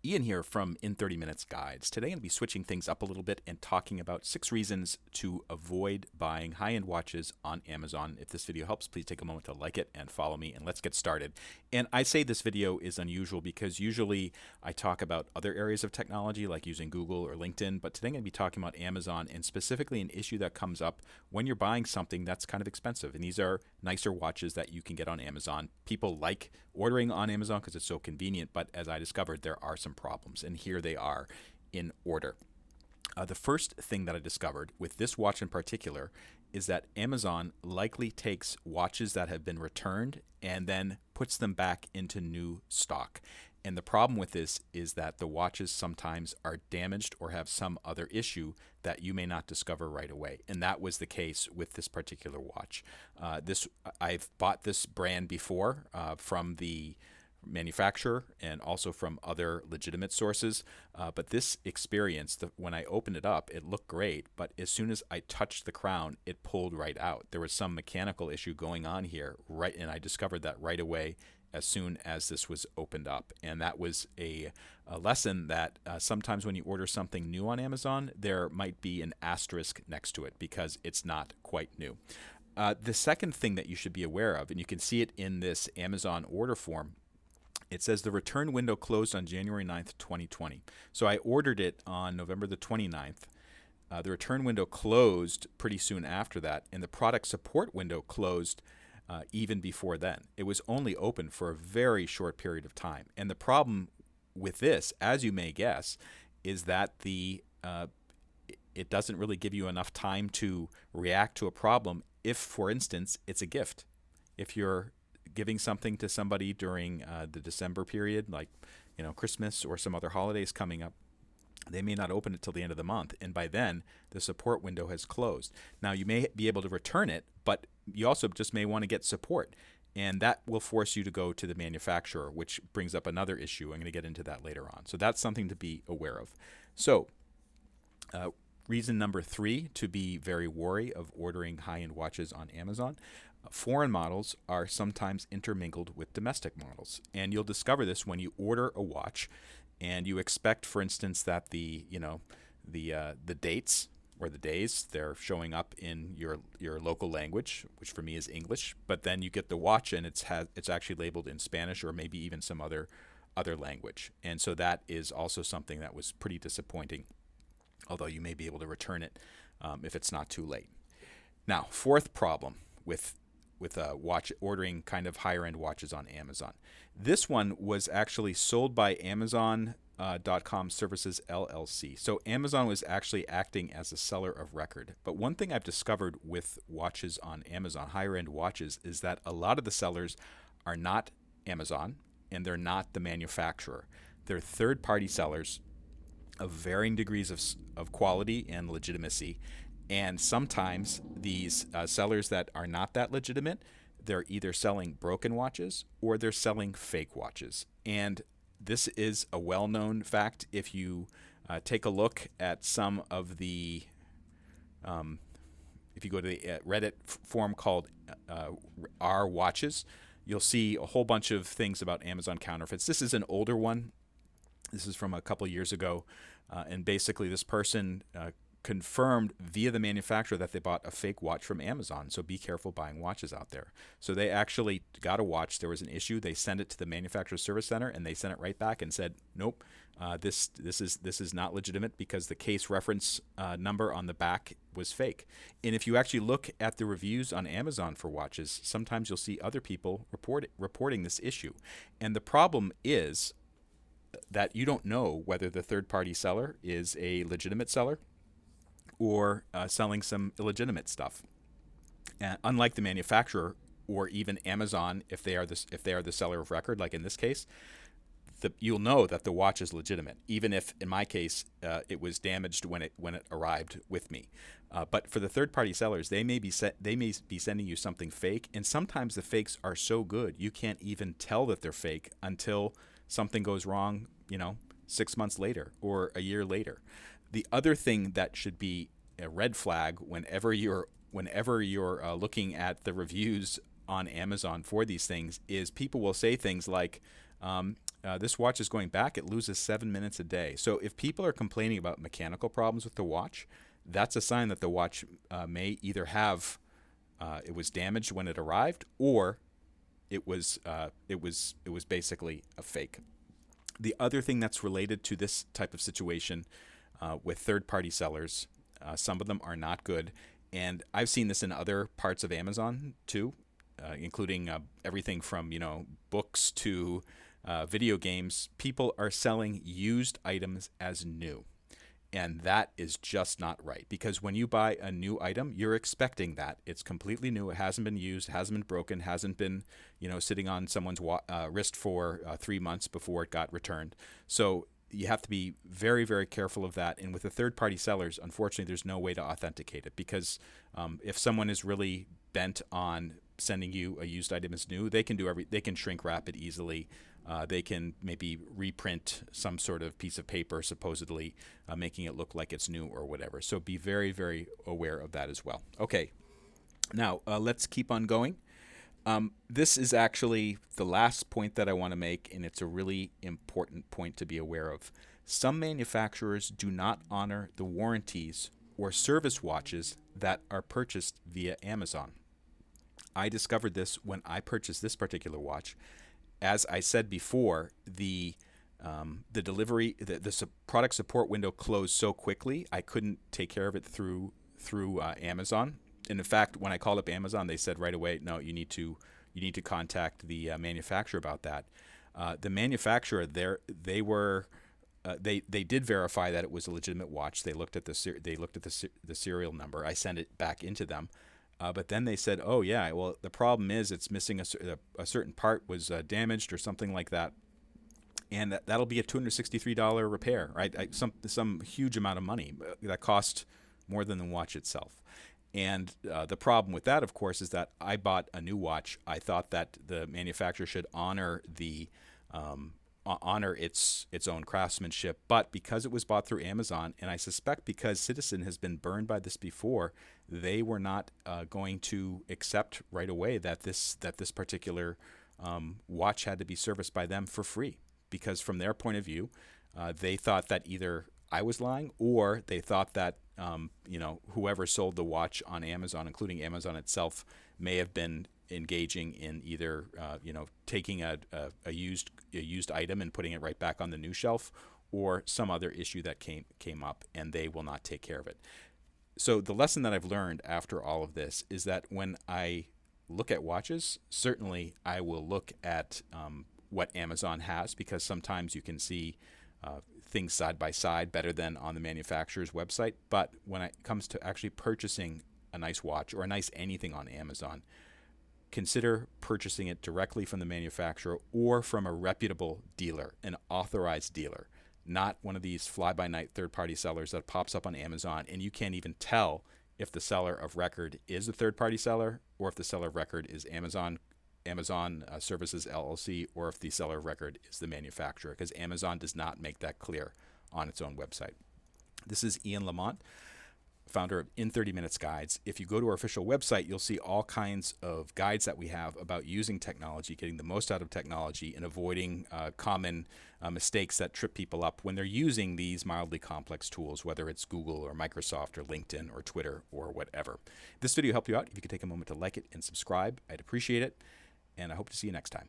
Ian here from In 30 Minutes Guides. Today I'm going to be switching things up a little bit and talking about 6 reasons to avoid buying high-end watches on Amazon. If this video helps, please take a moment to like it and follow me, and let's get started. And I say this video is unusual because usually I talk about other areas of technology like using Google or LinkedIn, but today I'm going to be talking about Amazon and specifically an issue that comes up when you're buying something that's kind of expensive. And these are nicer watches that you can get on Amazon. People like ordering on Amazon because it's so convenient, but as I discovered, there are some problems, and here they are in order. The first thing that I discovered with this watch in particular is that Amazon likely takes watches that have been returned and then puts them back into new stock. And the problem with this is that the watches sometimes are damaged or have some other issue that you may not discover right away. And that was the case with this particular watch. I've bought this brand before from the manufacturer and also from other legitimate sources. But this experience, when I opened it up, it looked great. But as soon as I touched the crown, it pulled right out. There was some mechanical issue going on here, right? And I discovered that right away as soon as this was opened up. And that was a lesson that sometimes when you order something new on Amazon, there might be an asterisk next to it because it's not quite new. The second thing that you should be aware of, and you can see it in this Amazon order form, it says the return window closed on January 9th, 2020. So I ordered it on November the 29th. The return window closed pretty soon after that, and the product support window closed even before then. It was only open for a very short period of time. And the problem with this, as you may guess, is that it doesn't really give you enough time to react to a problem if, for instance, it's a gift. If you're giving something to somebody during the December period, like Christmas or some other holidays coming up, they may not open it till the end of the month, and by then the support window has closed. Now you may be able to return it, but you also just may want to get support, and that will force you to go to the manufacturer, which brings up another issue. I'm going to get into that later on. So that's something to be aware of. So reason number 3 to be very wary of ordering high-end watches on Amazon. Foreign models are sometimes intermingled with domestic models, and you'll discover this when you order a watch and you expect, for instance, that the dates or the days, they're showing up in your local language, which for me is English, but then you get the watch and it's actually labeled in Spanish or maybe even some other language. And so that is also something that was pretty disappointing, although you may be able to return it if it's not too late. Now, fourth problem with watch ordering kind of higher end watches on Amazon. This one was actually sold by Amazon.com Services LLC. So Amazon was actually acting as a seller of record. But one thing I've discovered with watches on Amazon, higher end watches, is that a lot of the sellers are not Amazon and they're not the manufacturer. They're third-party sellers of varying degrees of quality and legitimacy. And sometimes these sellers that are not that legitimate, they're either selling broken watches or they're selling fake watches. And this is a well-known fact. If you take a look at some of the, if you go to the Reddit forum called R Watches, you'll see a whole bunch of things about Amazon counterfeits. This is an older one. This is from a couple years ago. And basically this person confirmed via the manufacturer that they bought a fake watch from Amazon. So be careful buying watches out there. So they actually got a watch. There was an issue. They sent it to the manufacturer service center, and they sent it right back and said, nope, this is not legitimate because the case reference number on the back was fake. And if you actually look at the reviews on Amazon for watches, sometimes you'll see other people reporting this issue. And the problem is that you don't know whether the third-party seller is a legitimate seller or selling some illegitimate stuff. And unlike the manufacturer or even Amazon, if they are the seller of record, like in this case, you'll know that the watch is legitimate, even if in my case it was damaged when it arrived with me. But for the third-party sellers, they may be sending you something fake, and sometimes the fakes are so good you can't even tell that they're fake until something goes wrong, 6 months later or a year later. The other thing that should be a red flag whenever you're looking at the reviews on Amazon for these things is people will say things like, This watch is going back. It loses 7 minutes a day. So if people are complaining about mechanical problems with the watch, that's a sign that the watch may either have it was damaged when it arrived, or it was basically a fake. The other thing that's related to this type of situation with third-party sellers, some of them are not good, and I've seen this in other parts of Amazon too, including everything from books to video games. People are selling used items as new. And that is just not right, because when you buy a new item, you're expecting that it's completely new. It hasn't been used, hasn't been broken, hasn't been, sitting on someone's wrist for 3 months before it got returned. So you have to be very, very careful of that. And with the third-party sellers, unfortunately, there's no way to authenticate it, because if someone is really bent on sending you a used item as new, they can they can shrink wrap it easily. They can maybe reprint some sort of piece of paper, supposedly making it look like it's new or whatever. So be very, very aware of that as well. Okay, now let's keep on going. This is actually the last point that I want to make, and it's a really important point to be aware of. Some manufacturers do not honor the warranties or service watches that are purchased via Amazon. I discovered this when I purchased this particular watch. As I said before, the delivery, the product support window closed so quickly, I couldn't take care of it through Amazon. And in fact, when I called up Amazon, they said right away, no, you need to contact the manufacturer about that. The manufacturer they did verify that it was a legitimate watch. They looked at the serial number. I sent it back into them. But then they said, oh, yeah, well, the problem is it's missing a certain part was damaged or something like that. And that'll be a $263 repair, right? Some huge amount of money that cost more than the watch itself. And the problem with that, of course, is that I bought a new watch. I thought that the manufacturer should honor its own craftsmanship, but because it was bought through Amazon, and I suspect because Citizen has been burned by this before, they were not going to accept right away that this particular watch had to be serviced by them for free, because from their point of view, they thought that either I was lying, or they thought that whoever sold the watch on Amazon, including Amazon itself, may have been engaging in either taking a used item and putting it right back on the new shelf, or some other issue that came up, and they will not take care of it. So the lesson that I've learned after all of this is that when I look at watches, certainly I will look at what Amazon has, because sometimes you can see things side by side better than on the manufacturer's website. But when it comes to actually purchasing a nice watch or a nice anything on Amazon, consider purchasing it directly from the manufacturer or from a reputable dealer, an authorized dealer, not one of these fly-by-night third-party sellers that pops up on Amazon and you can't even tell if the seller of record is a third-party seller, or if the seller of record is Amazon Services LLC, or if the seller of record is the manufacturer, because Amazon does not make that clear on its own website. This is Ian Lamont, founder of In 30 Minutes Guides. If you go to our official website, you'll see all kinds of guides that we have about using technology, getting the most out of technology, and avoiding common mistakes that trip people up when they're using these mildly complex tools, whether it's Google or Microsoft or LinkedIn or Twitter or whatever. If this video helped you out, if you could take a moment to like it and subscribe, I'd appreciate it. And I hope to see you next time.